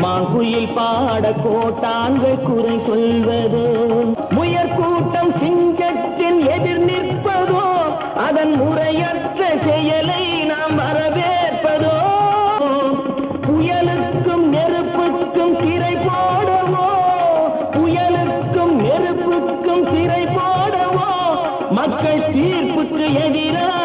மாங்குயில் பாட கோட்டான்கள் குறை சொல்வதோ முயற்கூட்டம் சிங்கத்தின் எதிர் நிற்பதோ அதன் முறையற்ற செயலை நாம் வரவேற்பதோ புயலுக்கும் நெருப்புக்கும் திரை போடவோ புயலுக்கும் நெருப்புக்கும் திரை போடவோ மக்கள் தீர்ப்புக்கு எதிராக